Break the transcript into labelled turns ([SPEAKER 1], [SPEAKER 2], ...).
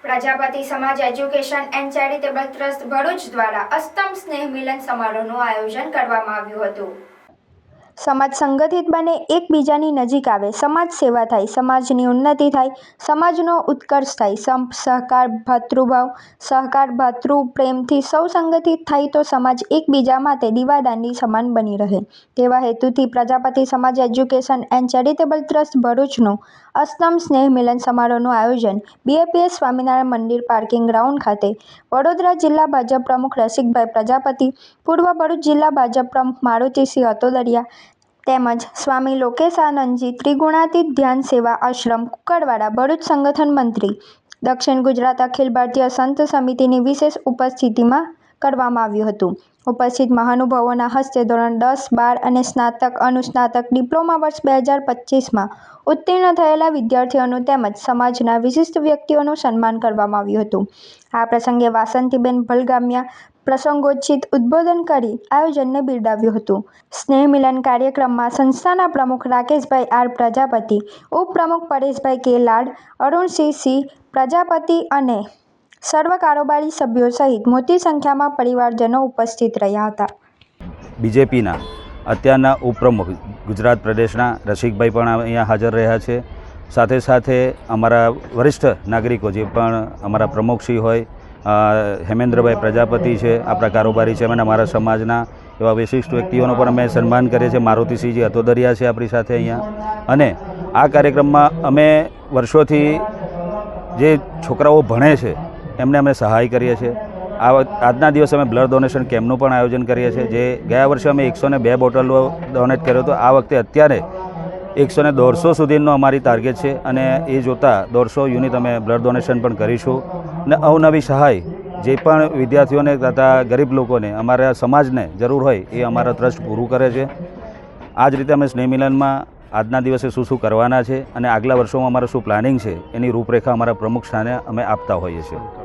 [SPEAKER 1] પ્રજાપતિ સમાજ education and charitable trust Bharuch દ્વારા અષ્ટમ સ્નેહ મિલન સમારોહનું આયોજન કરવામાં આવ્યું હતું। સમાજ સંગઠિત બને, એકબીજાની નજીક આવે, સમાજ સેવા થાય, સમાજની ઉન્નતિ થાય, સમાજનો ઉત્કર્ષ થાય, સંપ સહકાર ભાતૃભાવ સહકાર ભાતૃ પ્રેમથી સૌ સંગઠિત થાય તો સમાજ એકબીજા માટે દીવાદાંડી સમાન બની રહે તેવા હેતુથી પ્રજાપતિ સમાજ એજ્યુકેશન એન્ડ ચેરિટેબલ ટ્રસ્ટ ભરૂચનું અષ્ટમ સ્નેહ મિલન સમારોહનું આયોજન BAPS સ્વામિનારાયણ મંદિર પાર્કિંગ ગ્રાઉન્ડ ખાતે વડોદરા જિલ્લા ભાજપ પ્રમુખ રસિકભાઈ પ્રજાપતિ, પૂર્વ ભરૂચ જિલ્લા ભાજપ પ્રમુખ મારુતિસિંહ અતોદરિયા તેમજ સ્વામી લોકેશાનંદજી ત્રિગુણાતીત ધ્યાન સેવા આશ્રમ કુકરવાડા ભરૂચ સંગઠન મંત્રી દક્ષિણ ગુજરાત અખિલ ભારતીય સંત સમિતિની વિશેષ ઉપસ્થિતિમાં કરવામાં આવ્યું હતું। ઉપસ્થિત મહાનુભાવોના હસ્તે ધોરણ 10, 12 અને સ્નાતક અનુસ્નાતક ડિપ્લોમા વર્ષ 2025માં ઉત્તીર્ણ થયેલા વિદ્યાર્થીઓનું તેમજ સમાજના વિશિષ્ટ વ્યક્તિઓનું સન્માન કરવામાં આવ્યું હતું। આ પ્રસંગે વાસંતીબેન ભલગામિયા પ્રસંગોચિત ઉદ્બોધન કરી આયોજનને બિરદાવ્યું હતું। સ્નેહ મિલન કાર્યક્રમમાં સંસ્થાના પ્રમુખ રાકેશભાઈ R પ્રજાપતિ, ઉપપ્રમુખ પરેશભાઈ K લાડ, અરુણસિંહ C પ્રજાપતિ અને સર્વ કારોબારી સભ્યો સહિત મોટી સંખ્યામાં પરિવારજનો ઉપસ્થિત રહ્યા હતા।
[SPEAKER 2] બીજેપીના અત્યારના ઉપપ્રમુખ ગુજરાત પ્રદેશના રસિકભાઈ પણ અહીંયા હાજર રહ્યા છે। સાથે સાથે અમારા વરિષ્ઠ નાગરિકો જે પણ અમારા પ્રમુખશ્રી હોય, હેમેન્દ્રભાઈ પ્રજાપતિ છે, આપણા કારોબારી છે, અને અમારા સમાજના એવા વિશિષ્ટ વ્યક્તિઓનો પણ અમે સન્માન કરીએ છીએ। મારુતિસિંહજી અતોદરિયા છે આપણી સાથે અહીંયા। અને આ કાર્યક્રમમાં અમે વર્ષોથી જે છોકરાઓ ભણે છે એમને અમે સહાય કરીએ છીએ। આજના દિવસે અમે બ્લડ ડોનેશન કેમ્પનું પણ આયોજન કરીએ છીએ। જે ગયા વર્ષે અમે 102 બોટલો ડોનેટ કર્યો હતો। આ વખતે અત્યારે 150 સુધીનો અમારી ટાર્ગેટ છે અને એ જોતાં 150 યુનિટ અમે બ્લડ ડોનેશન પણ કરીશું। અને અવનવી સહાય જે પણ વિદ્યાર્થીઓને તથા ગરીબ લોકોને અમારા સમાજને જરૂર હોય એ અમારા ટ્રસ્ટ પૂરું કરે છે। આ જ રીતે અમે સ્નેહ મિલનમાં આજના દિવસે શું શું કરવાના છે અને આગલા વર્ષોમાં અમારું શું પ્લાનિંગ છે એની રૂપરેખા અમારા પ્રમુખ સ્થાને અમે આપતા હોઈએ છીએ।